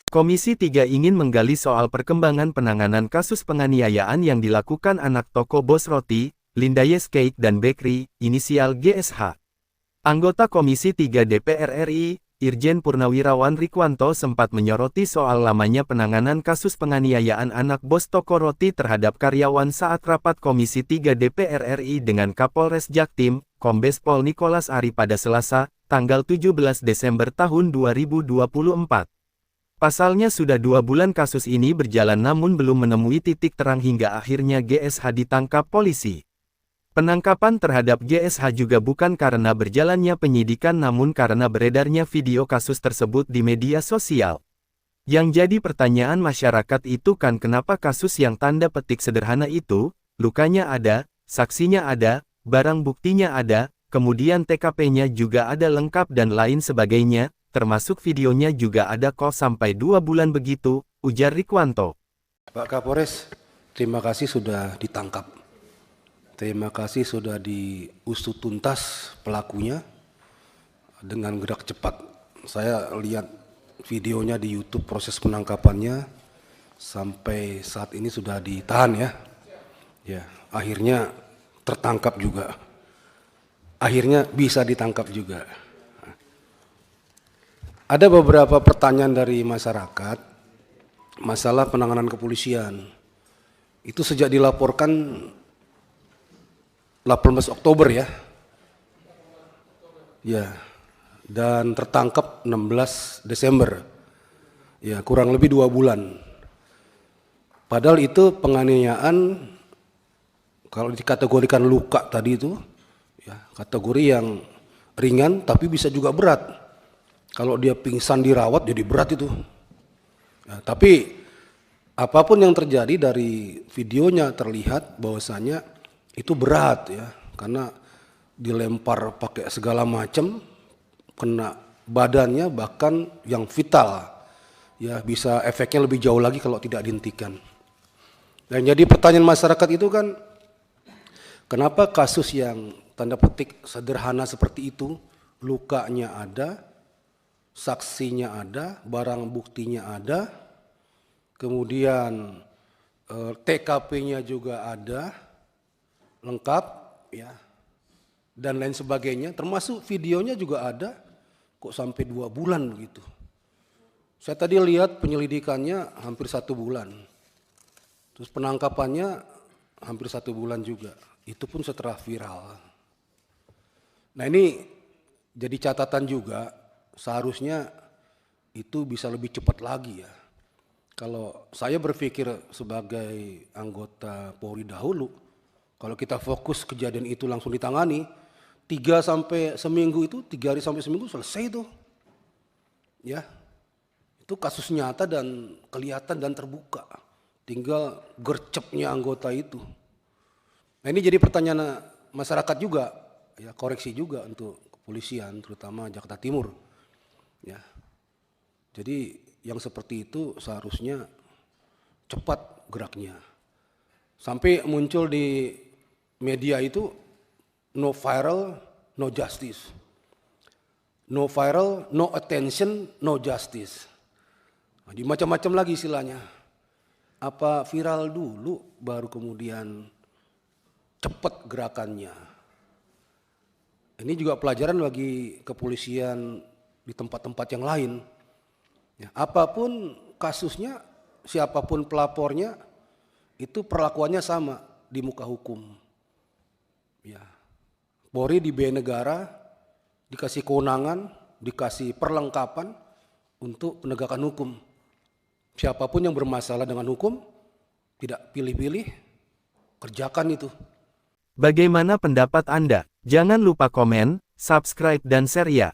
Komisi 3 ingin menggali soal perkembangan penanganan kasus penganiayaan yang dilakukan anak toko Bos Roti, Lindayes Cake dan Bakery, inisial GSH. Anggota Komisi 3 DPR RI, Irjen Purnawirawan Rikwanto sempat menyoroti soal lamanya penanganan kasus penganiayaan anak bos toko roti terhadap karyawan saat rapat Komisi 3 DPR RI dengan Kapolres Jaktim, Kombes Pol Nikolas Ari pada Selasa, tanggal 17 Desember tahun 2024. Pasalnya sudah 2 bulan kasus ini berjalan namun belum menemui titik terang hingga akhirnya GSH ditangkap polisi. Penangkapan terhadap GSH juga bukan karena berjalannya penyidikan namun karena beredarnya video kasus tersebut di media sosial. Yang jadi pertanyaan masyarakat itu kan kenapa kasus yang tanda petik sederhana itu, lukanya ada, saksinya ada, barang buktinya ada, kemudian TKP-nya juga ada lengkap dan lain sebagainya. Termasuk videonya juga ada kok sampai 2 bulan begitu, ujar Rikwanto. Pak Kapolres, terima kasih sudah ditangkap. Terima kasih sudah diusut tuntas pelakunya dengan gerak cepat. Saya lihat videonya di YouTube proses penangkapannya sampai saat ini sudah ditahan ya. Ya, akhirnya tertangkap juga. Akhirnya bisa ditangkap juga. Ada beberapa pertanyaan dari masyarakat, masalah penanganan kepolisian. Itu sejak dilaporkan 18 Oktober ya. Ya, dan tertangkap 16 Desember. Ya, kurang lebih 2 bulan. Padahal itu penganiayaan, kalau dikategorikan luka tadi itu, ya, kategori yang ringan tapi bisa juga berat. Kalau dia pingsan dirawat jadi berat itu. Ya, tapi apapun yang terjadi dari videonya terlihat bahwasanya itu berat ya, karena dilempar pakai segala macam, kena badannya bahkan yang vital. Ya, bisa efeknya lebih jauh lagi kalau tidak dihentikan. Dan jadi pertanyaan masyarakat itu kan, kenapa kasus yang tanda petik sederhana seperti itu, lukanya ada, saksinya ada, barang buktinya ada, kemudian TKP-nya juga ada, lengkap, ya, dan lain sebagainya, termasuk videonya juga ada, kok sampai 2 bulan begitu. Saya tadi lihat penyelidikannya hampir 1 bulan, terus penangkapannya hampir 1 bulan juga, itu pun setelah viral. Nah ini jadi catatan juga, seharusnya itu bisa lebih cepat lagi ya. Kalau saya berpikir sebagai anggota Polri dahulu, kalau kita fokus kejadian itu langsung ditangani, 3 sampai seminggu itu, 3 hari sampai seminggu selesai itu. Ya, itu kasus nyata dan kelihatan dan terbuka. Tinggal gercepnya anggota itu. Nah ini jadi pertanyaan masyarakat juga, ya, koreksi juga untuk kepolisian, terutama Jakarta Timur. Ya, jadi yang seperti itu seharusnya cepat geraknya. Sampai muncul di media itu no viral, no justice. No viral, no attention, no justice. Nah, di macam-macam lagi istilahnya. Apa viral dulu baru kemudian cepat gerakannya. Ini juga pelajaran bagi kepolisian di tempat-tempat yang lain. Ya, apapun kasusnya, siapapun pelapornya, itu perlakuannya sama di muka hukum. Ya, Polri diberi negara, dikasih kewenangan, dikasih perlengkapan untuk penegakan hukum. Siapapun yang bermasalah dengan hukum, tidak pilih-pilih, kerjakan itu. Bagaimana pendapat Anda? Jangan lupa komen, subscribe dan share ya.